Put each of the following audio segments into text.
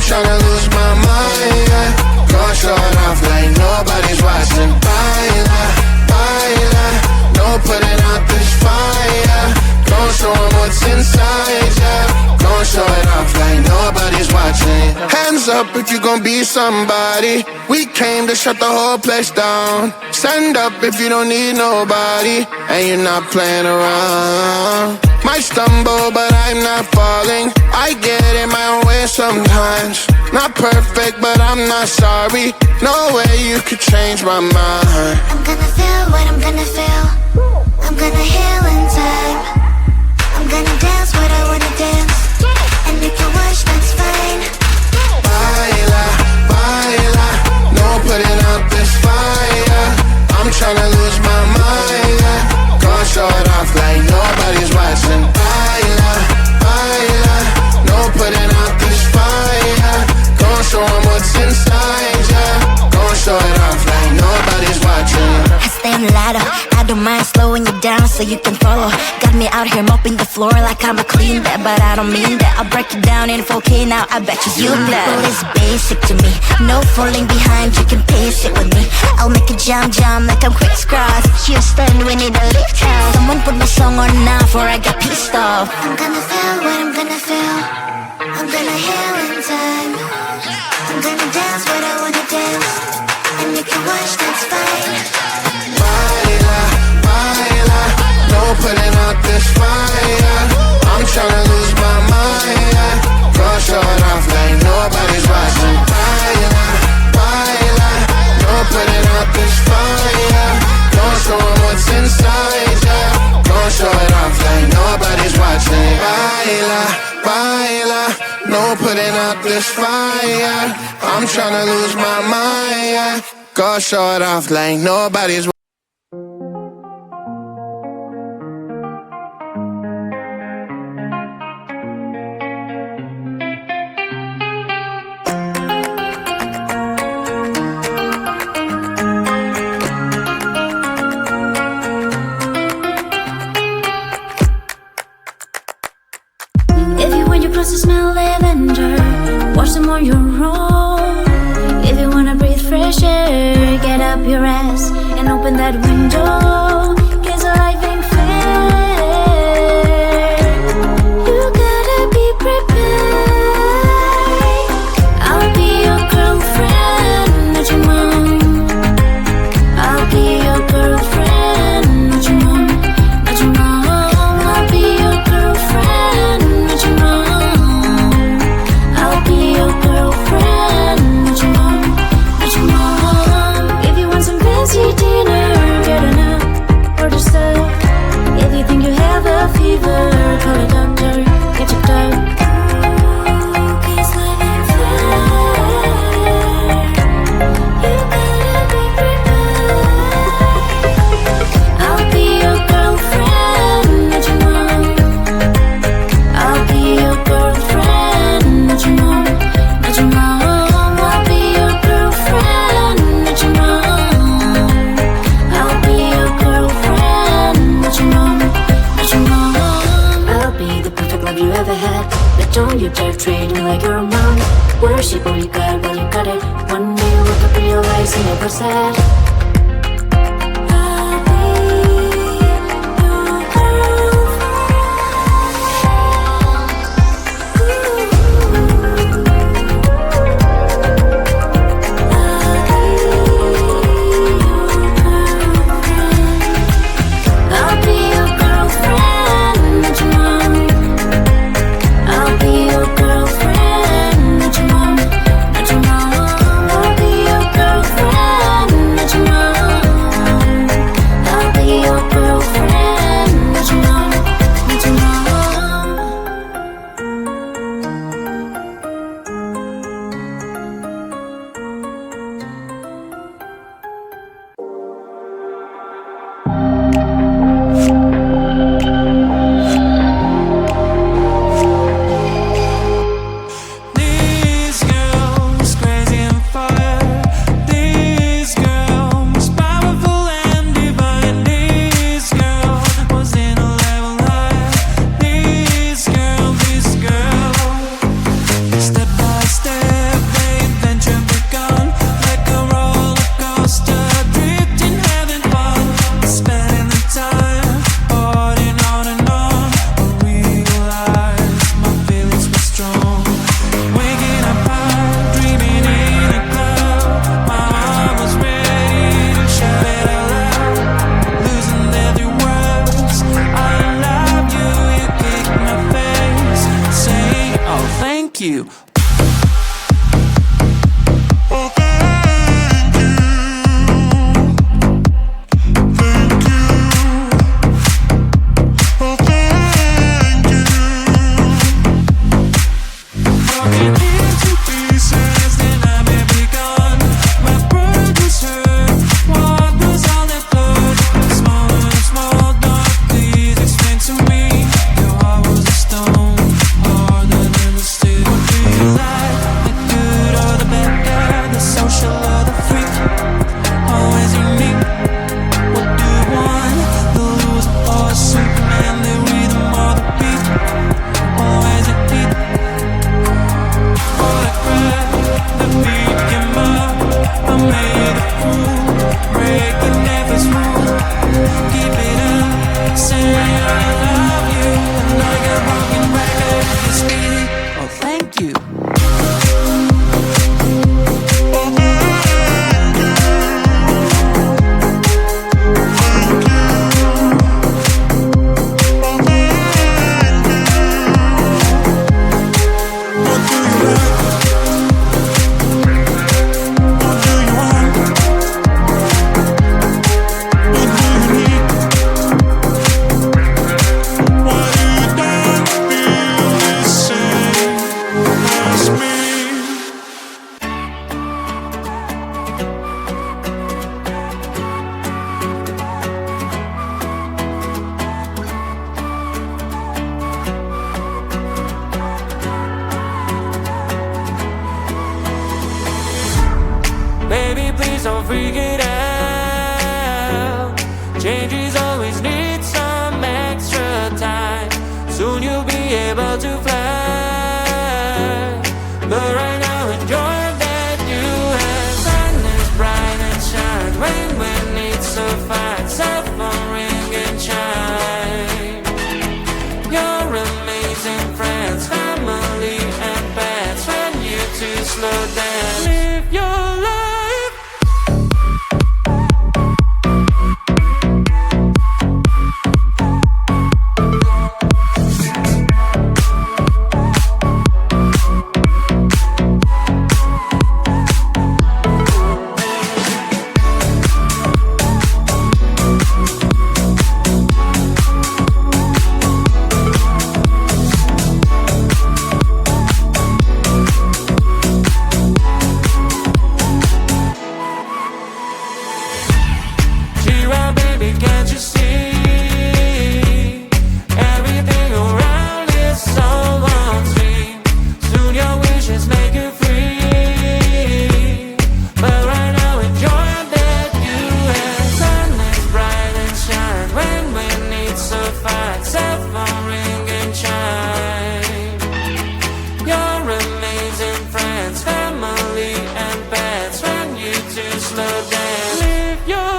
Tryna lose my mind, yeah. Gon' show it off like nobody's watching. Baila, baila, no putting out this fire. Gon' show 'em what's inside, yeah. Gon' show it off like nobody's watching. Hands up if you gon' be somebody. We came to shut the whole place down. Stand up if you don't need nobody and you're not playing around. Might stumble, but I'm not falling. I get in my own way sometimes. Not perfect, but I'm not sorry. No way you could change my mind. I'm gonna feel what I'm gonna feel. I'm gonna heal in time. I'm gonna dance what I wanna dance. And if you watch, that's fine. Baila, baila, no putting out this fire. I'm tryna lose my mind, yeah. Gon' show it off like nobody's watching. Baila, baila, no putting out this fire. Gon' show 'em what's inside, yeah. Gon' show it off like nobody's watching. I stand louder, I don't mind slowing you down so you can follow. Got me out here mopping the floor like I'm a clean that, but I don't mean that. I'll break it down in 4K now, I bet you know. Well, it's basic to me, no falling behind, you can pace it with me. I'll make it jump like I'm crisscross. Houston, we need a lift house. Someone put my song on now before I get pissed off. I'm gonna feel what I'm gonna feel. I'm gonna heal in time. I'm gonna dance what I wanna dance. And you can watch, that's fine. Baila, baila, no putting out this fire. I'm tryna lose my mind, yeah. Gon' show it off like nobody's watching. Baila, baila, no putting out this fire. Gon' show 'em what's inside, yeah. Gon' show it off like nobody's watching. Baila, baila, no putting out this fire. I'm tryna lose my mind, yeah. Gon' show it off like nobody's watching. To smell lavender, wash them on your own. If you wanna breathe fresh air, get up your ass and open that window. 'Cause life ain't fair. You gotta be prepared. I'll be your girlfriend, not your mom. I'll be your girlfriend, not your mom, not your mom. I'll be your girlfriend, not your mom. Dinner, get enough for the stuff. If you think you have a fever, call a doctor, get checked out. Don't you dare treat me like you're a mom. Worship all you got while you got it. One day you wake up, realize you never said. Not your break but never smooth. Keep it up, say I love you. Like a broken record, it's me. Oh, thank you. Baby, please don't freak it out. Changes always need some extra time. Soon you'll be able to fly. But right now enjoy that you have. Sun is bright and shines when needs to find. Cell phone ring and chime. Your amazing friends, family and pets. When you two slow down, live your life. Can't you see? Everything around is so on stream. Soon your wishes make you free. But right now enjoy that you have. Sun is bright and shine when needs to find. Cell phone ring and chime. Your amazing friends, family and pets. When you two slow down, live your life.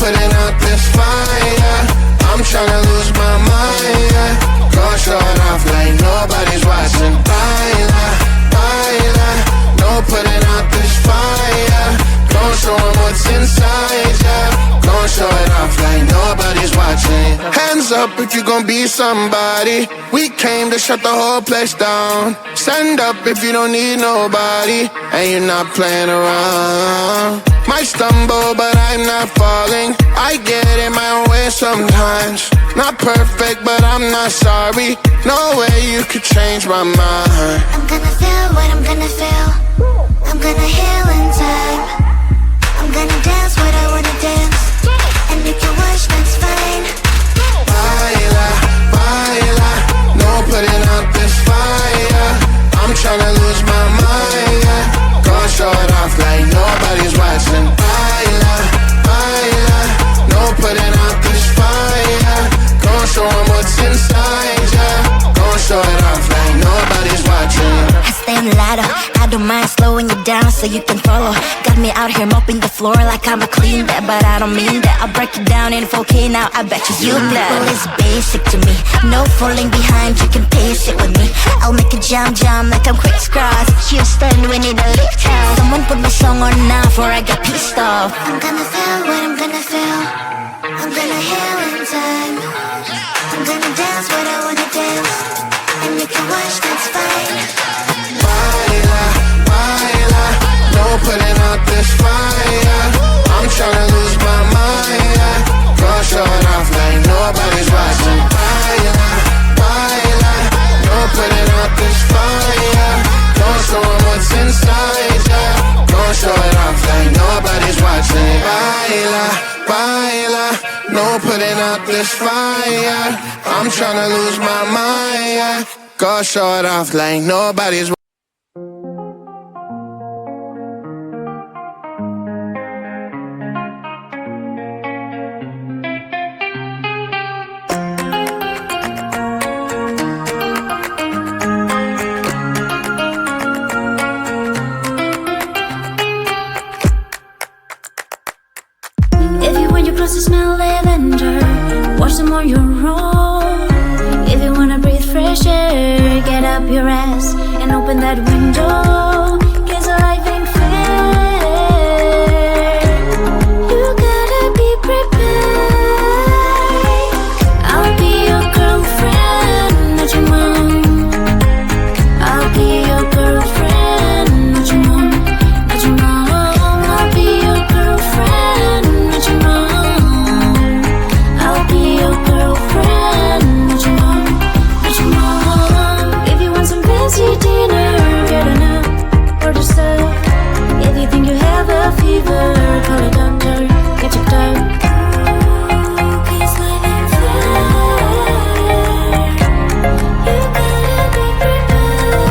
Putting out this fire, I'm tryna lose my mind, yeah. Go short off like nobody's watching. Baila, baila, no putting out this fire. Go show 'em what's inside, yeah. Go show it off like nobody's watching. Hands up if you gon' be somebody. We came to shut the whole place down. Stand up if you don't need nobody and you're not playing around. Might stumble, but I'm not falling. I get in my own way sometimes. Not perfect, but I'm not sorry. No way you could change my mind. I'm gonna feel what I'm gonna feel. I'm gonna heal in time. I'm gonna dance what I wanna dance. And if you wish, that's fine. Baila, baila, no putting out this fire. I'm tryna lose my mind, yeah. Go show it off like nobody's watching. Baila, baila, no putting out this fire. Go show 'em what's inside, yeah. Go show it off like nobody's watching. I stay on ladder, I don't mind slowing you down so you can follow. Got me out here mopping the floor like I'm a clean that, but I don't mean that. I'll break it down in 4K now, I bet you love. It's basic to me, no falling behind, you can pace it with me. I'll make a jump like I'm crisscross. Houston, we need a lift house. Someone put my song on now before I get pissed off. I'm gonna feel what I'm gonna feel. I'm gonna heal in time. this fire. I'm tryna lose my mind, yeah. Go show it off like nobody's. If you want your clothes to smell lavender, wash them on your own. If you wanna breathe fresh air, get up your ass and open that window. 'Cause life ain't fair. You gotta be prepared. I'll be your girlfriend, not your mom. I'll be your girlfriend, not your mom, not your mom. I'll be your girlfriend, not your mom. I'll be your girlfriend, not your mom, not your mom. If you want some fancy dinner, get enough for the stuff. If you think you have a fever, call a doctor, get checked out. 'Cause life ain't fair. You gotta be prepared.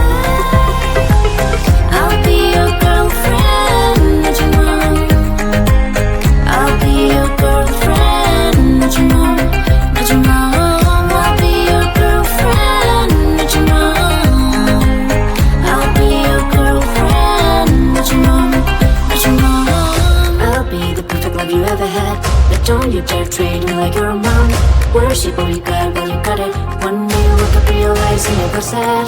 I'll be your girlfriend, not your mom. I'll be your girlfriend, not your mom, not your mom. I'll be your girlfriend, not your mom. I'll be your girlfriend, not your mom, not your mom. I'll be the perfect love you ever had, but don't you dare treat me like you're a mom. Worship what you got while you got it. One day you look up, realize you never said.